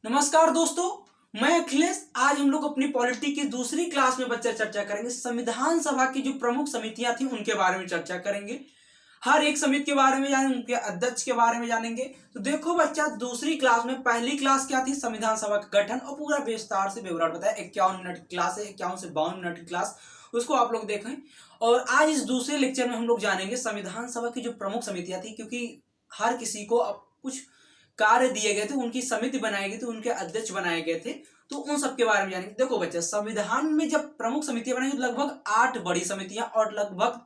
नमस्कार दोस्तों, मैं अखिलेश। आज हम लोग अपनी पॉलिटी की दूसरी क्लास में बच्चा चर्चा करेंगे। संविधान सभा की जो प्रमुख समितियां थी उनके बारे में चर्चा करेंगे। हर एक समिति के बारे में जानेंगे, उनके अध्यक्ष के बारे में जानेंगे। तो देखो बच्चा, दूसरी क्लास में पहली क्लास क्या थी, संविधान सभा का गठन, और पूरा विस्तार से विवरण बताया। 51 मिनट की क्लास है, 51 से 52 मिनट की क्लास, उसको आप लोग देखें। और आज इस दूसरे लेक्चर में हम लोग जानेंगे संविधान सभा की जो प्रमुख समितियां थी, क्योंकि हर किसी को अब कुछ कार्य दिए गए थे, उनकी समिति बनाई गई थी, उनके अध्यक्ष बनाए गए थे। तो उन सब के बारे में जानेंगे। देखो बच्चा, संविधान में जब प्रमुख समितियां बनाई तो लगभग 8 बड़ी समितियां और लगभग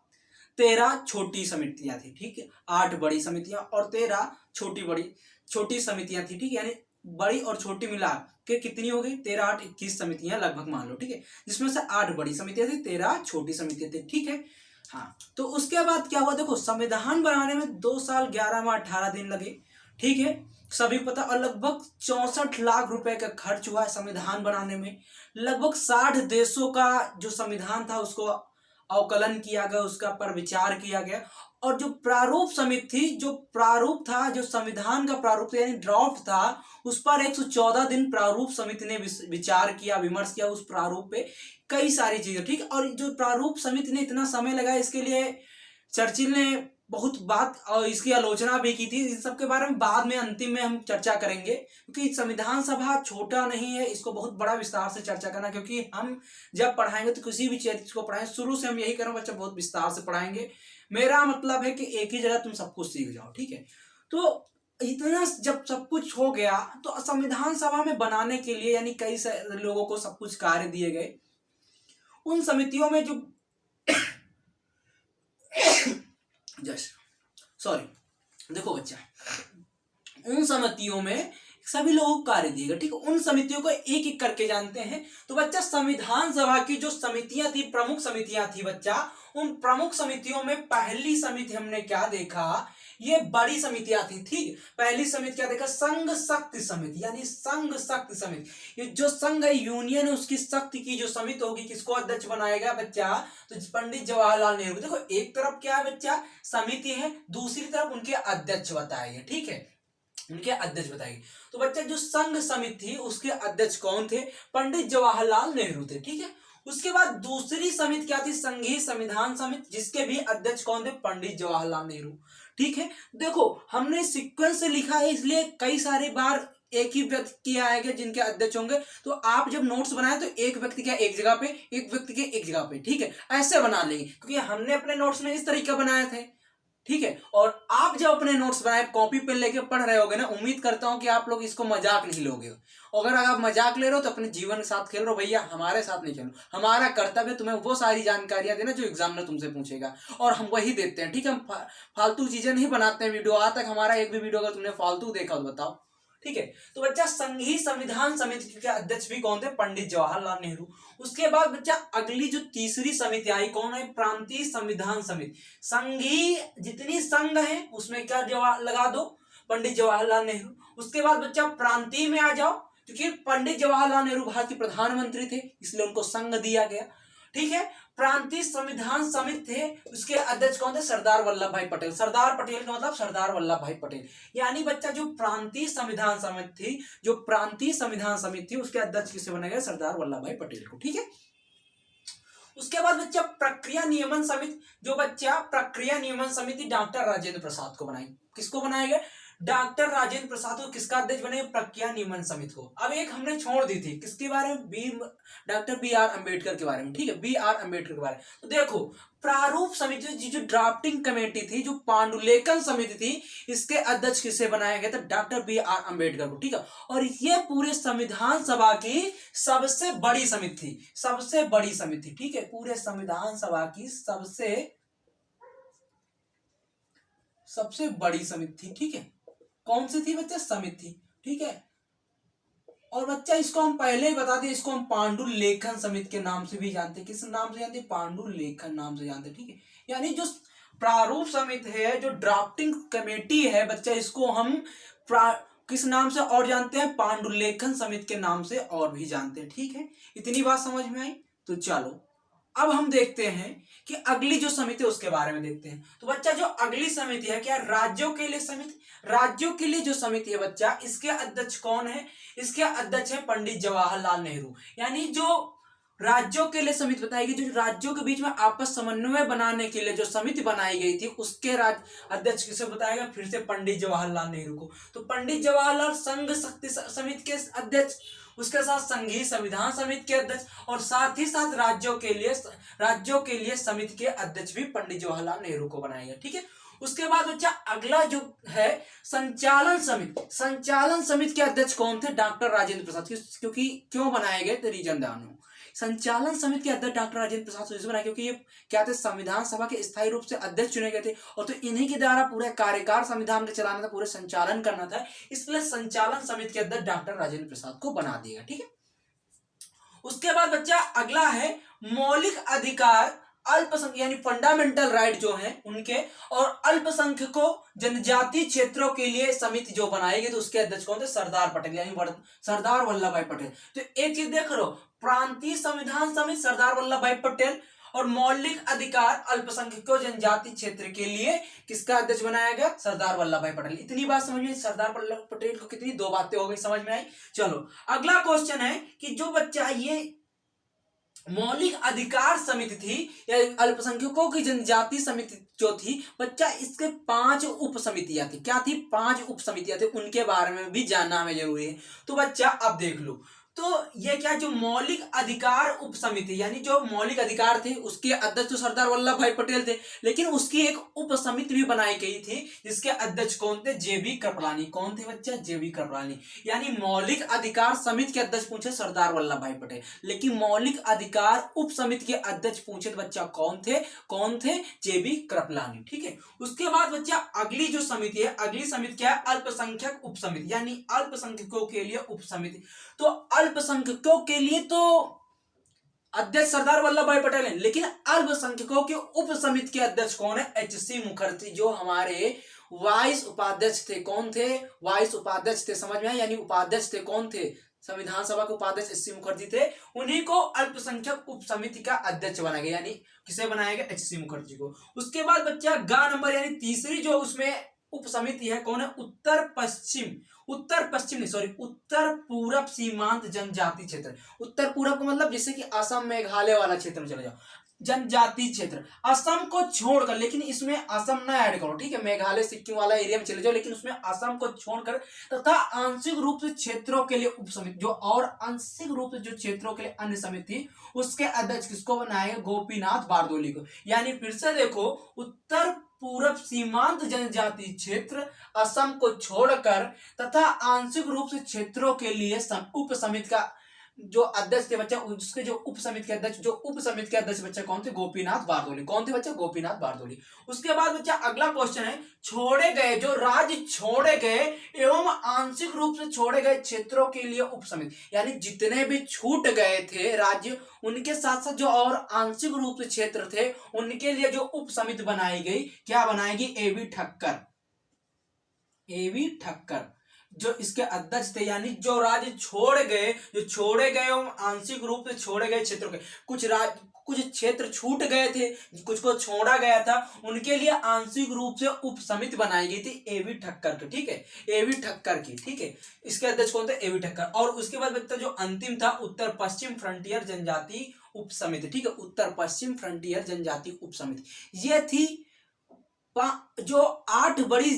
13 छोटी समितियां थी। ठीक है, 8 बड़ी समितियां और 13 छोटी समितियां थी। ठीक है, यानी बड़ी और छोटी मिला के कितनी हो गई? 13 8 21 समितियां लगभग मान लो। ठीक है, जिसमें से 8 बड़ी समितियां थी, 13 छोटी समितियां थी। ठीक है, हाँ। तो उसके बाद क्या हुआ? देखो, संविधान बनाने में 2 साल 11 माह 18 दिन लगे। ठीक है, सभी को पता। और लगभग 64 लाख रुपए का खर्च हुआ है संविधान बनाने में। लगभग 60 देशों का जो संविधान था उसको अवकलन किया गया, उसका पर विचार किया गया। और जो प्रारूप समिति थी, जो प्रारूप था, जो संविधान का प्रारूप था, यानी ड्राफ्ट था, उस पर 114 दिन प्रारूप समिति ने विचार किया, विमर्श किया उस प्रारूप पे, कई सारी चीजें। ठीक है, और जो प्रारूप समिति ने इतना समय लगाया, इसके लिए चर्चिल ने बहुत बात और इसकी आलोचना भी की थी। इन सब के बारे में बाद में अंतिम में हम चर्चा करेंगे, क्योंकि संविधान सभा छोटा नहीं है, इसको बहुत बड़ा विस्तार से चर्चा करना। क्योंकि हम जब पढ़ाएंगे तो किसी भी चीज को पढ़ाएं, शुरू से हम यही करें बच्चा, बहुत विस्तार से पढ़ाएंगे। मेरा मतलब है कि एक ही जगह तुम सब कुछ सीख जाओ। ठीक है, तो इतना जब सब कुछ हो गया तो संविधान सभा में बनाने के लिए यानी कई लोगों को सब कुछ कार्य दिए गए। उन समितियों में जो सॉरी, देखो बच्चा, उन समितियों में सभी लोगों को कार्य दिए गए। ठीक है, उन समितियों को एक एक करके जानते हैं। तो बच्चा, संविधान सभा की जो समितियां थी, प्रमुख समितियां थी बच्चा, उन प्रमुख समितियों में पहली समिति हमने क्या देखा? ये बड़ी समितियां थी। ठीक, पहली समिति क्या देखा? संघ शक्ति समिति, यानी संघ शक्ति समिति। ये जो संघ है, यूनियन है, उसकी शक्ति की जो समिति होगी, किसको अध्यक्ष बनाएगा बच्चा? तो पंडित जवाहरलाल नेहरू। देखो, एक तरफ क्या है बच्चा? समिति है, दूसरी तरफ उनके अध्यक्ष बताएंगे। ठीक है, उनके अध्यक्ष बताएंगे। तो बच्चा, जो संघ समिति थी उसके अध्यक्ष कौन थे? पंडित जवाहरलाल नेहरू थे। ठीक है, उसके बाद दूसरी समिति क्या थी? संघीय संविधान समिति, जिसके भी अध्यक्ष कौन थे? पंडित जवाहरलाल नेहरू। ठीक है, देखो हमने सीक्वेंस से लिखा है, इसलिए कई सारे बार एक ही व्यक्ति के आएंगे जिनके अध्यक्ष होंगे। तो आप जब नोट्स बनाए तो एक व्यक्ति का एक जगह पे, एक व्यक्ति के एक जगह पे। ठीक है, ऐसे बना लेंगे, क्योंकि हमने अपने नोट्स में इस तरीके बनाए थे। ठीक है, और आप जब अपने नोट्स बनाए, कॉपी पेन लेके पढ़ रहे होगे ना, उम्मीद करता हूं कि आप लोग इसको मजाक नहीं लोगे। अगर आप मजाक ले रहे हो तो अपने जीवन के साथ खेल रहे हो भैया, हमारे साथ नहीं खेलो। हमारा कर्तव्य तुम्हें वो सारी जानकारियां देना जो एग्जामिनर तुमसे पूछेगा, और हम वही देते हैं। ठीक है, हम फालतू चीजें नहीं बनाते हैं वीडियो। आज तक हमारा एक भी वीडियो अगर तुमने फालतू देखा तो बताओ। ठीक है, तो बच्चा, संघीय संविधान समिति के अध्यक्ष भी कौन थे? पंडित जवाहरलाल नेहरू। उसके बाद बच्चा, अगली जो तीसरी समिति आई, कौन है? प्रांतीय संविधान समिति। संघीय जितनी संघ है उसमें क्या जवाब लगा दो? पंडित जवाहरलाल नेहरू। उसके बाद बच्चा, प्रांतीय में आ जाओ, क्योंकि पंडित जवाहरलाल नेहरू भारत के प्रधानमंत्री थे, इसलिए उनको संघ दिया गया। ठीक है, प्रांतीय संविधान समिति थे, उसके अध्यक्ष कौन थे? सरदार वल्लभ भाई पटेल। सरदार पटेल का मतलब सरदार वल्लभ भाई पटेल। यानी बच्चा, जो प्रांतीय संविधान समिति थी, जो प्रांतीय संविधान समिति थी, उसके अध्यक्ष किसे बनाया गया? सरदार वल्लभ भाई पटेल को। ठीक है, उसके बाद बच्चा, प्रक्रिया नियमन समिति। जो बच्चा, प्रक्रिया नियमन समिति डॉक्टर राजेंद्र प्रसाद को बनाई। किसको बनाया गया? डॉक्टर राजेंद्र प्रसाद को किसका अध्यक्ष बने? प्रक्रिया नियमन समिति को। अब एक हमने छोड़ दी थी, किसके बारे में? डॉक्टर बी आर अम्बेडकर के बारे में। ठीक है, बी आर अम्बेडकर के बारे में। तो देखो, प्रारूप समिति जो ड्राफ्टिंग कमेटी थी, जो पांडुलेखन समिति थी, इसके अध्यक्ष किसे बनाया गया था? डॉक्टर बी आर अम्बेडकर को। ठीक है, और ये पूरे संविधान सभा की सबसे बड़ी समिति थी, सबसे बड़ी समिति। ठीक है, पूरे संविधान सभा की सबसे बड़ी समिति थी। ठीक है, कौन सी थी बच्चा? समिति। ठीक है, और बच्चा, इसको हम पहले ही बता दें, इसको हम पांडुलेखन समिति के नाम से भी जानते हैं। किस नाम से जानते हैं? पांडुलेखन नाम से जानते हैं। ठीक है, यानी जो प्रारूप समिति है, जो ड्राफ्टिंग कमेटी है बच्चा, इसको हम किस नाम से और जानते हैं? पांडुलेखन समिति के नाम से और भी जानते हैं। ठीक है, इतनी बात समझ में आई? तो चलो अब हम देखते हैं कि अगली जो समिति है उसके बारे में देखते हैं। तो बच्चा जो अगली समिति है क्या राज्यों के लिए समिति, राज्यों के लिए जो समिति है बच्चा, इसके अध्यक्ष कौन है? इसके अध्यक्ष है पंडित जवाहरलाल नेहरू। यानी जो राज्यों के लिए समिति बताई गई, जो राज्यों के बीच में आपस समन्वय बनाने के लिए जो समिति बनाई गई थी, उसके अध्यक्ष किसे बताया गया? फिर से पंडित जवाहरलाल नेहरू को। तो पंडित जवाहरलाल संघ शक्ति समिति के अध्यक्ष, उसके साथ संघीय संविधान समिति के अध्यक्ष, और साथ ही साथ राज्यों के लिए समिति के अध्यक्ष भी पंडित जवाहरलाल नेहरू को बनाया गया। ठीक है। उसके बाद बच्चा अगला जो है संचालन समिति। संचालन समिति के अध्यक्ष कौन थे? डॉक्टर राजेंद्र प्रसाद। क्योंकि क्यों बनाए गए थे? रीजन जानो। संचालन समिति के अध्यक्ष डॉक्टर राजेंद्र प्रसाद इसलिए बनाए क्योंकि ये क्या थे? संविधान सभा के स्थायी रूप से अध्यक्ष चुने गए थे, और तो इन्हीं के द्वारा पूरे कार्यकाल संविधान का चलाना था, पूरे संचालन करना था, इसलिए संचालन समिति के अध्यक्ष डॉक्टर राजेंद्र प्रसाद को बना दिया। ठीक है। उसके बाद बच्चा अगला है मौलिक अधिकार अल्पसंख्यक यानी फंडामेंटल राइट जो है उनके, और अल्पसंख्यकों जनजाति क्षेत्रों के लिए समिति जो बनाई गई, तो उसके अध्यक्ष कौन थे? सरदार पटेल, यानी सरदार वल्लभ भाई पटेल। तो एक चीज देख लो, प्रांतीय संविधान समिति सरदार वल्लभ भाई पटेल, और मौलिक अधिकार अल्पसंख्यकों जनजाति क्षेत्र के लिए किसका अध्यक्ष बनाया गया? सरदार वल्लभ भाई पटेल। इतनी बात समझ में, सरदार वल्लभ पटेल को कितनी दो बातें हो गई, समझ में आई। चलो अगला क्वेश्चन है कि जो बच्चा ये मौलिक अधिकार समिति थी या अल्पसंख्यकों की जनजाति समिति जो थी बच्चा, इसके 5 उप समितियां थी। क्या थी? 5 उप समितियां थी, उनके बारे में भी जानना हमें जरूरी है। तो बच्चा अब देख लो, तो ये क्या, जो मौलिक अधिकार उप समिति यानी जो मौलिक अधिकार थे उसके अध्यक्ष तो सरदार वल्लभ भाई पटेल थे, लेकिन उसकी एक उप समिति भी बनाई गई थी जिसके अध्यक्ष कौन थे? जेबी कृपलानी। कौन थे बच्चा? जेबी कृपलानी। यानी मौलिक अधिकार समिति के अध्यक्ष पूछे सरदार वल्लभ भाई पटेल, लेकिन मौलिक अधिकार उप समिति के अध्यक्ष पूछे तो बच्चा कौन थे? कौन थे? जेबी कृपलानी। ठीक है। उसके बाद बच्चा अगली जो समिति है, अगली समिति क्या है? अल्पसंख्यक उप समिति, यानी अल्पसंख्यकों के लिए उप समिति। तो अल्पसंख्यकों के लिए तो अध्यक्ष सरदार वल्लभ भाई पटेल हैं, लेकिन अल्पसंख्यकों के उप समिति के अध्यक्ष कौन है? एच.सी. मुखर्जी, जो हमारे वाइस उपाध्यक्ष थे। कौन थे? वाइस उपाध्यक्ष थे। समझ में आया? यानी उपाध्यक्ष थे। कौन थे? संविधान सभा के उपाध्यक्ष एच.सी. मुखर्जी थे। उन्हीं को अल्पसंख्यक उप समिति का अध्यक्ष बनाया गया, यानी किसे बनाया गया? एच.सी. मुखर्जी को। उसके बाद बच्चा ग नंबर यानी तीसरी जो उसमें उप समिति है कौन है? उत्तर पूरब सीमांत जनजाति क्षेत्र। उत्तर पूरब का मतलब जैसे कि असम मेघालय वाला क्षेत्र में चले जाओ, जनजाति क्षेत्र असम को छोड़कर, लेकिन इसमें असम ना ऐड करो। ठीक है। मेघालय सिक्किम वाला एरिया में चले जाओ, लेकिन उसमें असम को छोड़कर, तथा आंशिक रूप से क्षेत्रों के लिए उप समिति जो, और आंशिक रूप से जो क्षेत्रों के लिए अन्य समिति, उसके अध्यक्ष किसको बनाएगा? गोपीनाथ बारदोली को। यानी फिर से देखो, उत्तर पूरब सीमांत जनजाति क्षेत्र असम को छोड़कर तथा आंशिक रूप से क्षेत्रों के लिए उप समिति का जो अध्यक्ष थे बच्चा, उसके जो उप समिति के अध्यक्ष बच्चा कौन थे? गोपीनाथ बारदोली। कौन थे बच्चा? गोपीनाथ बारदोली। उसके बाद बच्चा अगला क्वेश्चन है, छोड़े गए जो राज्य छोड़े गए एवं आंशिक रूप से छोड़े गए क्षेत्रों के लिए उप समिति, यानी जितने भी छूट गए थे राज्य, उनके साथ साथ जो और आंशिक रूप से क्षेत्र थे उनके लिए जो उप समिति बनाई गई, क्या बनाएगी? ए.वी. ठक्कर जो इसके अध्यक्ष थे। यानी जो राज्य छोड़े गए और आंशिक रूप से छोड़े गए क्षेत्रों के, कुछ क्षेत्र छूट गए थे, कुछ को छोड़ा गया था, उनके लिए आंशिक रूप से उप समिति बनाई गई थी ए.वी. ठक्कर की। ठीक है। ए.वी. ठक्कर की। ठीक है। इसके अध्यक्ष कौन थे? ए.वी. ठक्कर। और उसके बाद बच्चा जो अंतिम था, उत्तर पश्चिम फ्रंटियर जनजाति उप समिति। ठीक है। उत्तर पश्चिम फ्रंटियर जनजाति उप समिति, ये थी जो 8 बड़ी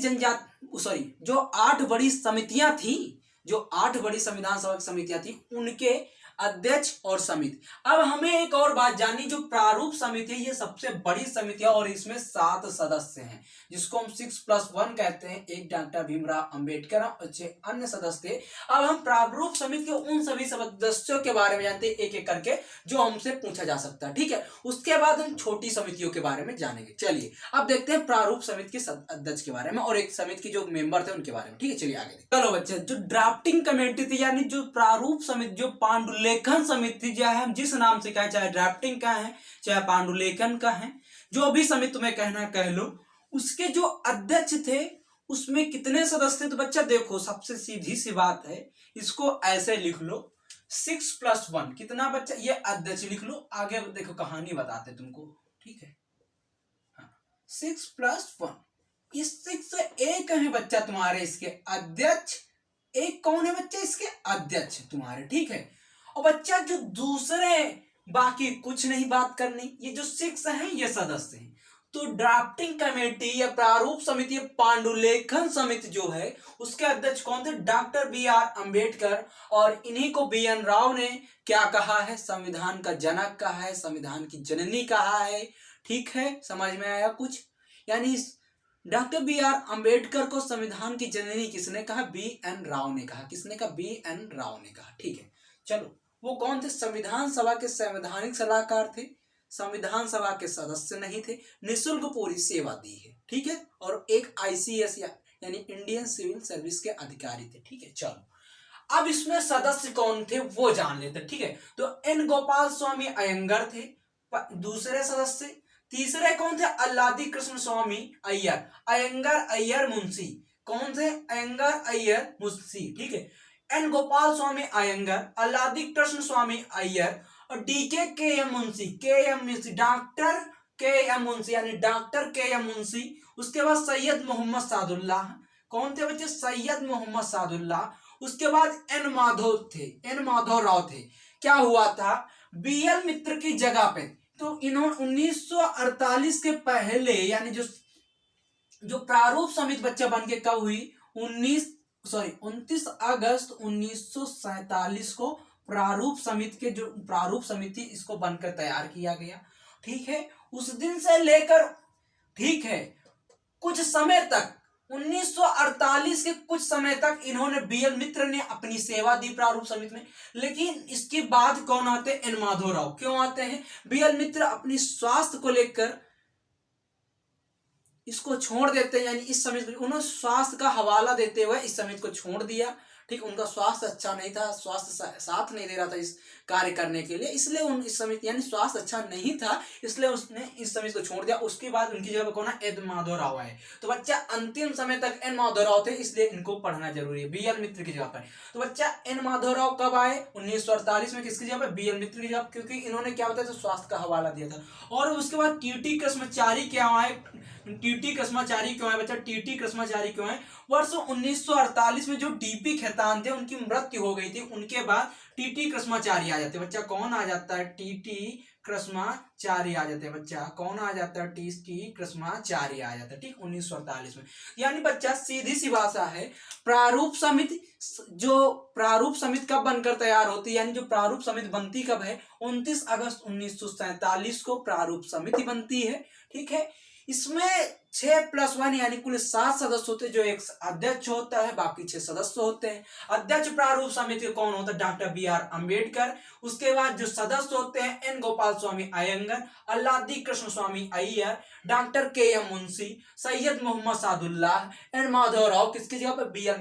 समितियां थी, जो 8 बड़ी संविधान सभा की समितियां थी, उनके अध्यक्ष और समिति। अब हमें एक और बात जाननी, जो प्रारूप समिति है ये सबसे बड़ी समिति है और इसमें 7 सदस्य हैं, जिसको हम 6+1 कहते हैं। एक डॉक्टर भीमराव अंबेडकर और 6 अन्य सदस्य थे। अब हम प्रारूप समिति के उन सभी सदस्यों के बारे में जानते हैं एक एक करके, जो हमसे पूछा जा सकता है। ठीक है। उसके बाद हम छोटी समितियों के बारे में जानेंगे। चलिए अब देखते हैं प्रारूप समिति के अध्यक्ष के बारे में और एक समिति के जो मेंबर थे उनके बारे में। ठीक है। चलिए आगे। चलो बच्चे, जो ड्राफ्टिंग कमेटी थी, यानी जो प्रारूप समिति, जो पांडुलेखन समिति, जो है हम जिस नाम से कहें, चाहे ड्राफ्टिंग का है चाहे पांडुलेखन का है, जो भी समिति तुम्हें कहना कह लो, उसके जो अध्यक्ष थे उसमें कितने सदस्य थे? तो बच्चा देखो, सबसे सीधी सी बात है, इसको ऐसे लिख लो 6+1 कितना बच्चा, ये अध्यक्ष लिख लो, आगे देखो कहानी बताते तुमको, ठीक है। हाँ 6+1, इस 6 एक है बच्चा तुम्हारे इसके अध्यक्ष, एक कौन है बच्चा इसके अध्यक्ष तुम्हारे, ठीक है। और बच्चा जो दूसरे बाकी कुछ नहीं बात करनी, ये जो 6 हैं ये सदस्य हैं। तो ड्राफ्टिंग कमेटी या प्रारूप समिति, पांडुलेखन समिति जो है उसके अध्यक्ष कौन थे, डॉक्टर B.R. अम्बेडकर। और इन्हीं को B.N. राव ने क्या कहा है, संविधान का जनक कहा है, संविधान की जननी कहा है, ठीक है। समझ में आया कुछ, यानी डॉक्टर B.R. अम्बेडकर को संविधान की जननी किसने कहा, B.N. राव ने कहा, किसने कहा, B.N. राव ने कहा, ठीक है। चलो वो कौन थे, संविधान सभा के संवैधानिक सलाहकार थे, संविधान सभा के सदस्य नहीं थे, निःशुल्क पूरी सेवा दी है, ठीक है। और एक ICS यानी इंडियन सिविल सर्विस के अधिकारी थे, ठीक है। चलो अब इसमें सदस्य कौन थे वो जान लेते, ठीक है। तो N. गोपाल स्वामी अयंगर थे दूसरे सदस्य। तीसरे कौन थे, अल्लादी कृष्ण स्वामी अय्यर, अयंगर अय्यर मुंशी, कौन थे, अयंगर अय्यर मुंशी, ठीक है। N. गोपाल स्वामी अयंगर, अल्लादी कृष्ण स्वामी अय्यर और DK Munshi, Munshi, doctor KM Munshi यानी डॉक्टर KM मुंशी। उसके बाद सैयद मोहम्मद सादुल्लाह, कौन थे बच्चे, सैयद मोहम्मद सादुल्लाह। उसके बाद N. माधव थे, N. माधव राव थे। क्या हुआ था, BL मित्र की जगह पे, तो इन्होंने 1948 के पहले यानी जो प्रारूप समिति बच्चा बन के कब हुई, 29 अगस्त 1947 को प्रारूप समिति इसको बनकर तैयार किया गया, ठीक है। उस दिन से लेकर, ठीक है, कुछ समय तक 1948 के कुछ समय तक इन्होंने BL मित्र ने अपनी सेवा दी प्रारूप समिति में। लेकिन इसके बाद कौन आते हैं, N. माधव राव। क्यों आते हैं, BL मित्र अपनी स्वास्थ्य को लेकर इसको छोड़ देते हैं, यानी इस समिति उन्होंने स्वास्थ्य का हवाला देते हुए इस समिति को छोड़ दिया, ठीक। उनका स्वास्थ्य अच्छा नहीं था, स्वास्थ्य साथ नहीं दे रहा था इस कार्य करने के लिए, इसलिए इस समिति यानी स्वास्थ्य अच्छा नहीं था, इसलिए उसने इस समिति को छोड़ दिया। उसके बाद उनकी जगह कौन है, N. माधव राव आए। तो बच्चा अंतिम समय तक N. माधव राव थे, इसलिए इनको पढ़ना जरूरी है BL मित्र की जगह पर। तो बच्चा N. माधव राव कब आए, 1948 में, किसकी जगह पर, BL मित्र की जगह, क्योंकि इन्होंने क्या बताया, स्वास्थ्य का हवाला दिया था। और उसके बाद TT कृष्णाचारी क्या आए, TT कृष्णाचारी क्यों है बच्चा, TT कृष्णाचारी क्यों है, वर्ष 1948 में जो DP खेतान थे उनकी मृत्यु हो गई थी, उनके बाद TT कृष्णाचारी आ जाते। बच्चा कौन आ जाता है, TT कृष्णाचारी आ जाते हैं। बच्चा कौन आ जाता है, TT कृष्णाचारी आ जाता है, ठीक, 1948 में। यानी बच्चा सीधी सी भाषा है, प्रारूप समिति कब बनकर तैयार होती है, यानी जो प्रारूप समिति बनती कब है, 29 अगस्त 1947 को प्रारूप समिति बनती है, ठीक है। इसमें 6+1 यानी कुल 7 सदस्य होते हैं, जो एक अध्यक्ष होता है, बाकी 6 सदस्य होते हैं। अध्यक्ष प्रारूप समिति कौन होता है, डॉक्टर B.R. अम्बेडकर। उसके बाद जो सदस्य होते हैं, N. Gopal Swami Ayyangar, Alladi Krishna Swami Ayyar, doctor KM Munshi, Syed Mohammad Saadulla, N. Madhav Rao, किसकी जगह पर, BL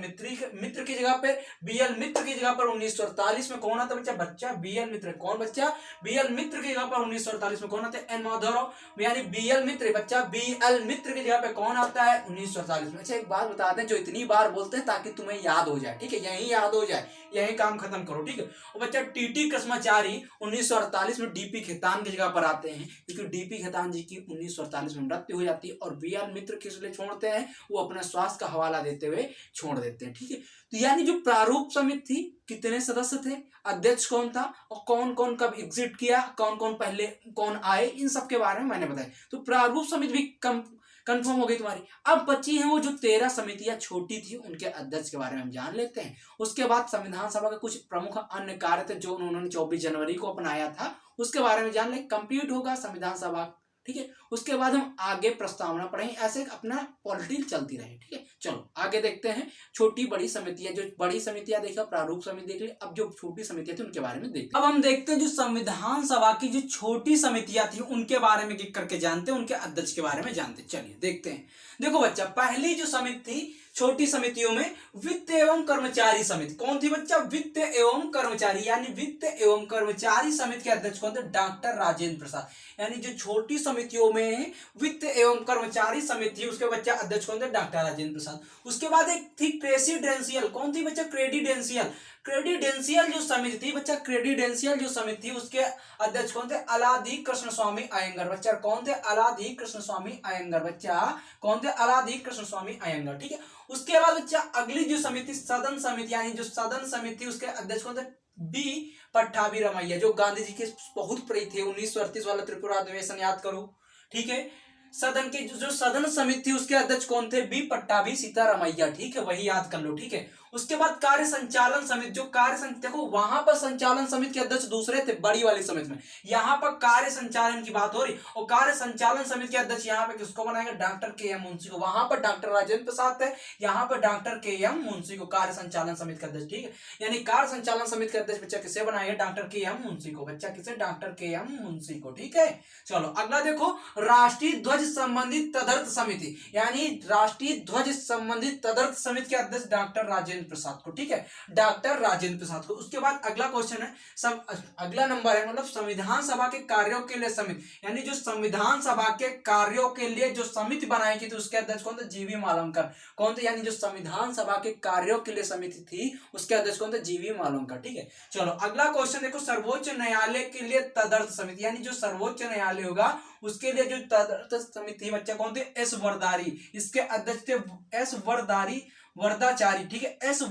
मित्र की जगह पर। BL मित्र की जगह पर 1948 में कौन आता है बच्चा, BL मित्र। कौन बच्चा, BL मित्र की जगह पर 1948 में कौन आता है, N. माधव राव, यानी BL मित्र। बच्चा BL मित्र की जगह पे कौन आता है, 1948 में। अच्छा एक बात बता दें, जो इतनी बार बोलते हैं ताकि तुम्हें याद हो जाए, ठीक है, यही याद हो जाए, यही काम खत्म करो, ठीक है। और बच्चा TT कृष्णाचारी 1948 में DP खेतान की जगह पर आते हैं, क्योंकि DP खेतान जी की 1948 में मृत्यु हो जाती है, और BL मित्र किस लिए छोड़ते हैं, वो अपने स्वास्थ्य का हवाला देते हुए छोड़ देते हैं, ठीक है। तो यानी जो प्रारूप समिति थी, कितने सदस्य थे, अध्यक्ष कौन था, और कौन कौन कब एग्जिट किया, कौन कौन पहले कौन आए, इन सब के बारे में मैंने बताया। तो प्रारूप समिति भी कंफर्म हो गई तुम्हारी। अब बची हैं वो जो 13 समितियां छोटी थी, उनके अध्यक्ष के बारे में हम जान लेते हैं। उसके बाद संविधान सभा के कुछ प्रमुख अन्य कार्य थे जो उन्होंने 24 जनवरी को अपनाया था, उसके बारे में जान ले। कंप्लीट होगा संविधान सभा, ठीक है। उसके बाद हम आगे प्रस्तावना पढ़ेंगे, ऐसे अपना पॉलिटिक्स चलती रहे, ठीक है। चलो आगे देखते हैं छोटी बड़ी समितियां। जो बड़ी समितियां देखा, प्रारूप समिति देख ली, अब जो छोटी समितियां थी उनके बारे में देखते हैं। अब हम देखते हैं जो संविधान सभा की जो छोटी समितियां थी उनके बारे में करके जानते हैं, उनके अध्यक्ष के बारे में जानते हैं। चलिए देखते हैं। देखो बच्चा, पहली जो समिति थी छोटी समितियों में, वित्त एवं कर्मचारी समिति। कौन थी बच्चा, वित्त एवं कर्मचारी, यानी वित्त एवं कर्मचारी समिति के अध्यक्ष कौन थे, डॉक्टर राजेंद्र प्रसाद। यानी जो छोटी समितियों में वित्त एवं कर्मचारी समिति, उसके बच्चा अध्यक्ष कौन थे, डॉक्टर राजेंद्र प्रसाद। उसके बाद एक थी प्रेसिडेंशियल, कौन थी बच्चा, क्रेडिडेंशियल। क्रेडिडेंशियल जो समिति थी बच्चा, क्रेडिडेंशियल जो समिति थी उसके अध्यक्ष कौन थे? अलादी कृष्ण स्वामी अयंगर। बच्चा कौन थे? अलादी कृष्ण स्वामी अयंगर। बच्चा कौन थे? अलादी कृष्ण स्वामी अयंगर। ठीक है, उसके बाद बच्चा अगली जो समिति सदन समिति, यानी जो सदन समिति उसके अध्यक्ष कौन थे? बी पट्टाभी रमैया, जो गांधी जी के बहुत प्रिय थे। 1938 वाला त्रिपुरा अधिवेशन याद करो। ठीक है, सदन की जो सदन समिति उसके अध्यक्ष कौन थे? बी पट्टाभी सीतारमैया। ठीक है, वही याद कर लो। ठीक है, उसके बाद कार्य संचालन समिति, जो कार्य देखो वहां पर संचालन समिति के अध्यक्ष दूसरे थे बड़ी वाली समिति में, यहाँ पर कार्य संचालन की बात हो रही, और कार्य संचालन समिति के अध्यक्ष यहाँ पे किसको बनाएंगे? डॉक्टर के एम मुंशी को। वहां पर डॉक्टर राजेंद्र प्रसाद थे, यहाँ पर डॉक्टर के एम मुंशी को कार्य संचालन समिति का अध्यक्ष। ठीक है, यानी कार्य संचालन समिति के अध्यक्ष बच्चा किसे बनाएंगे? डॉक्टर के एम मुंशी को। बच्चा किसे? डॉक्टर के एम मुंशी को। ठीक है, चलो अगला देखो, राष्ट्रीय ध्वज संबंधित तदर्थ समिति, यानी राष्ट्रीय ध्वज संबंधित तदर्थ समिति के अध्यक्ष डॉक्टर राजेंद्र प्रसाद को। ठीक है, डॉक्टर राजेंद्र प्रसाद को। उसके बाद अगला क्वेश्चन है, अगला नंबर है मतलब संविधान सभा के कार्यों के लिए समिति, यानी जो संविधान सभा के कार्यों के लिए जो समिति बनाई गई थी उसके अध्यक्ष कौन थे? जीवी मालवकर। कौन थे? यानी जो संविधान सभा के कार्यों के लिए समिति थी उसके अध्यक्ष कौन थे? जीवी मालवकर। ठीक है, चलो अगला क्वेश्चन देखो, सर्वोच्च न्यायालय के लिए तदर्थ समिति, यानी जो सर्वोच्च न्यायालय होगा उसके लिए जो तदर्थ समिति बच्चा कौन थे? एस वरदारी। इसके अध्यक्ष थे एस वरदाचारी। ठीक है, एस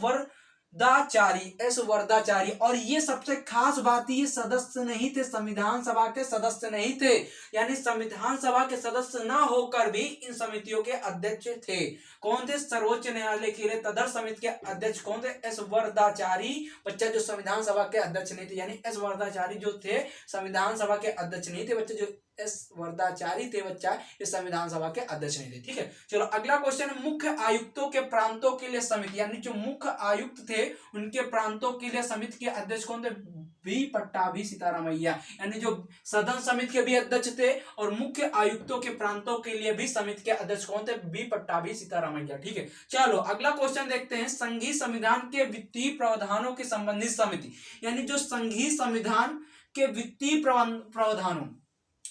वरदाचारी। और ये सबसे खास बात, ये सदस्य नहीं थे, संविधान सभा के सदस्य नहीं थे, यानी संविधान सभा के सदस्य ना होकर भी इन समितियों के अध्यक्ष थे। कौन थे? सर्वोच्च न्यायालय के लिए तदर्थ समिति के अध्यक्ष कौन थे? एस वरदाचारी। बच्चा जो संविधान सभा के अध्यक्ष नहीं थे, यानी एस वरदाचारी जो थे संविधान सभा के अध्यक्ष नहीं थे बच्चे, जो एस वरदाचारी थे बच्चा ये संविधान सभा के अध्यक्ष नहीं थे। ठीक है, चलो अगला क्वेश्चन है, मुख्य आयुक्तों के प्रांतों के लिए समिति, यानी जो मुख्य आयुक्त थे उनके प्रांतों के लिए समिति के अध्यक्ष कौन थे? बी पट्टाभी सीतारमैया। यानी जो सदन समिति के भी अध्यक्ष थे और मुख्य आयुक्तों के प्रांतों के लिए भी समिति के अध्यक्ष कौन थे? बी पट्टाभी सीतारमैया। ठीक है, चलो अगला क्वेश्चन देखते हैं, संघीय संविधान के वित्तीय प्रावधानों के संबंधित समिति, यानी जो संघीय संविधान के वित्तीय प्रावधानों,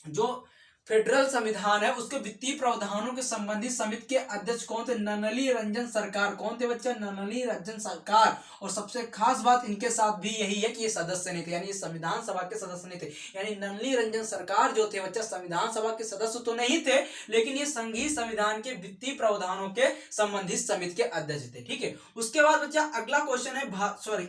जो फेडरल संविधान है उसके वित्तीय प्रावधानों के संबंधित समिति के अध्यक्ष कौन थे? नलिनी रंजन सरकार। कौन थे बच्चा? नलिनी रंजन सरकार। और सबसे खास बात इनके साथ भी यही है कि ये सदस्य नहीं थे, यानी ये संविधान सभा के सदस्य नहीं थे, यानी नलिनी रंजन सरकार जो थे बच्चा संविधान सभा के सदस्य तो नहीं थे, लेकिन ये संघीय संविधान के वित्तीय प्रावधानों के संबंधित समिति के अध्यक्ष थे। ठीक है, उसके बाद बच्चा अगला क्वेश्चन है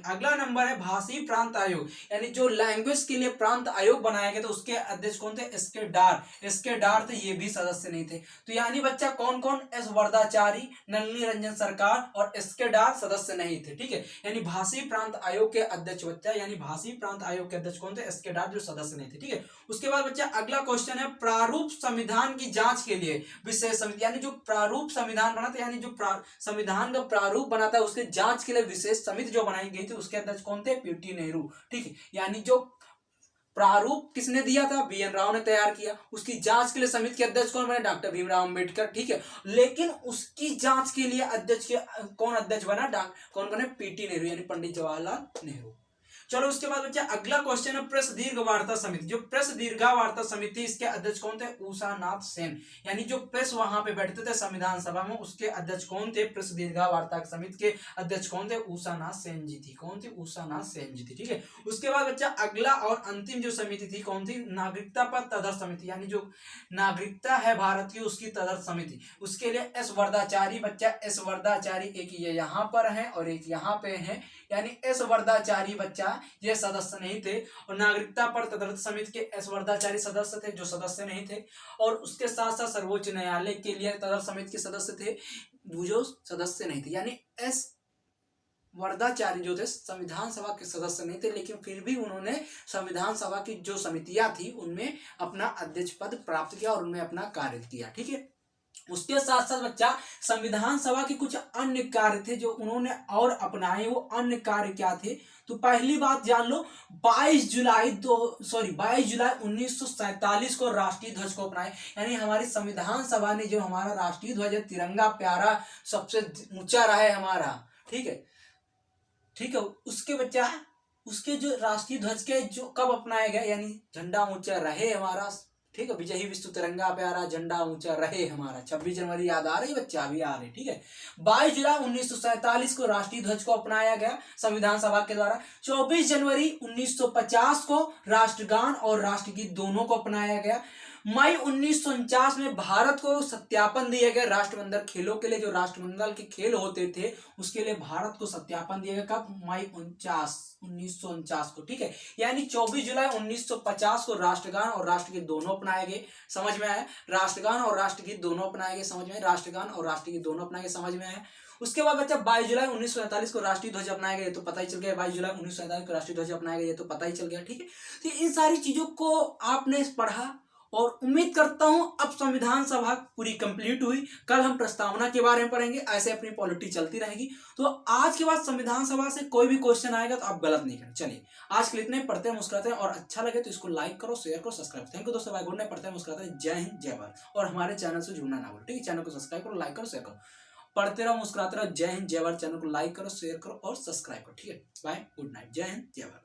अगला नंबर है भाषी प्रांत आयोग, यानी जो लैंग्वेज के लिए प्रांत आयोग बनाया गया था उसके अध्यक्ष कौन थे? एसके डार। इसके डार थे, ये भी सदस्य नहीं थे। तो यानी बच्चा कौन कौन? एस वरदाचारी, नलिनी रंजन सरकार और एसके डार सदस्य नहीं थे। ठीक है, यानी भाषी प्रांत आयोग के अध्यक्ष बच्चा, यानी भाषी प्रांत आयोग के अध्यक्ष कौन थे? एसके डार, जो सदस्य नहीं थे। ठीक है, उसके बाद बच्चा अगला क्वेश्चन है, प्रारूप संविधान की जांच के लिए विशेष समिति, यानी जो प्रारूप संविधान बनाता है, यानी जो संविधान का प्रारूप बनाता है उसके जांच के लिए विशेष समिति जो बनाई गई थी उसके अध्यक्ष कौन थे? पीटी नेहरू। ठीक है, यानी जो प्रारूप किसने दिया था? बी.एन. राव ने तैयार किया। उसकी जांच के लिए समिति के अध्यक्ष कौन बने? डॉक्टर भीमराव अंबेडकर। ठीक है, लेकिन उसकी जांच के लिए अध्यक्ष कौन अध्यक्ष बना? कौन बने? पीटी नेहरू, यानी पंडित जवाहरलाल नेहरू। चलो उसके बाद बच्चा अगला क्वेश्चन है, प्रेस दीर्घ वार्ता समिति। जो प्रेस दीर्घा वार्ता समिति इसके अध्यक्ष कौन थे? उषा नाथ सेन। यानी जो प्रेस वहां पे बैठते थे संविधान सभा में उसके अध्यक्ष कौन थे? प्रेस दीर्घा वार्ता समिति के अध्यक्ष कौन थे? उषा नाथ सेन जी थी। कौन थी? उषा नाथ सेन जी थी। ठीक है, उसके बाद बच्चा अगला और अंतिम जो समिति थी कौन थी? नागरिकता पर तदर्थ समिति, यानी जो नागरिकता है भारत की उसकी तदर्थ समिति, उसके लिए एस वरदाचारी। बच्चा एस वरदाचारी, एक ये यहाँ पर है और एक यहाँ पे है, यानी एस वरदाचारी बच्चा ये सदस्य नहीं थे। और नागरिकता पर तदर्थ समिति के एस वरदाचारी सदस्य थे जो सदस्य नहीं थे। और उसके साथ साथ सर्वोच्च न्यायालय के लिए तदर्थ समिति के सदस्य थे जो सदस्य नहीं थे, यानी एस वरदाचारी जो थे संविधान सभा के सदस्य नहीं थे, लेकिन फिर भी उन्होंने संविधान सभा की जो समितियां थी उनमें अपना अध्यक्ष पद प्राप्त किया और उनमें अपना कार्य किया। ठीक है, उसके साथ साथ बच्चा संविधान सभा के कुछ अन्य कार्य थे जो उन्होंने और अपनाए। वो अन्य कार्य क्या थे? तो पहली बात जान लो, 22 जुलाई 1947 को राष्ट्रीय ध्वज को अपनाए, यानी हमारी संविधान सभा ने जो हमारा राष्ट्रीय ध्वज है, तिरंगा प्यारा सबसे ऊंचा रहा है हमारा। ठीक है, ठीक है, उसके बच्चा उसके जो राष्ट्रीय ध्वज के जो कब अपनाया गया, यानी झंडा ऊंचा रहे हमारा ठीक है। विजयी विश्व तिरंगा प्यारा झंडा ऊंचा रहे हमारा। 26 जनवरी याद आ रही बच्चा? अभी आ रही, ठीक है। 22 जुलाई 1947 को राष्ट्रीय ध्वज को अपनाया गया संविधान सभा के द्वारा। 24 जनवरी 1950 को राष्ट्रगान और राष्ट्रगीत दोनों को अपनाया गया। मई 1949 में भारत को सत्यापन दिया गया राष्ट्रमंडल खेलों के लिए। जो राष्ट्रमंडल के खेल होते थे उसके लिए भारत को सत्यापन दिया गया। कब? मई 1949 को, ठीक है। यानी 24 जुलाई 1950 को राष्ट्रगान और राष्ट्रगीत दोनों अपनाए गए। समझ में आया? राष्ट्रगान और राष्ट्रगीत दोनों अपनाए गए, समझ में? राष्ट्रगान और राष्ट्रगीत दोनों अपनाए गए, समझ में आया? उसके बाद बच्चा 22 जुलाई 1947 को राष्ट्रीय ध्वज अपनाया गया, तो पता ही चल गया। 22 जुलाई 1947 को राष्ट्रीय ध्वज अपनाया गया, तो पता ही चल गया, ठीक है। तो इन सारी चीजों को आपने पढ़ा और उम्मीद करता हूं अब संविधान सभा पूरी कंप्लीट हुई। कल हम प्रस्तावना के बारे में पढ़ेंगे। ऐसे अपनी पॉलिटी चलती रहेगी। तो आज के बाद संविधान सभा से कोई भी क्वेश्चन आएगा तो आप गलत नहीं करें। चलिए आज के लिए इतने। पढ़ते हैं मुस्कुराते हैं, और अच्छा लगे तो इसको लाइक करो, शेयर करो, सब्सक्राइब। थैंक यू दोस्तों, बाय, गुड नाइट। पढ़ते हैं मुस्कुराते हैं। जय हिंद, जय भारत। और हमारे चैनल से जुड़ना ना भूलो, ठीक है। चैनल को सब्सक्राइब करो, लाइक करो, शेयर करो। पढ़ते रहो, मुस्कुराते रहो। जय हिंद, जय भारत। चैनल को लाइक करो, शेयर करो और सब्सक्राइब करो, ठीक है। बाय, गुड नाइट, जय हिंद, जय भारत।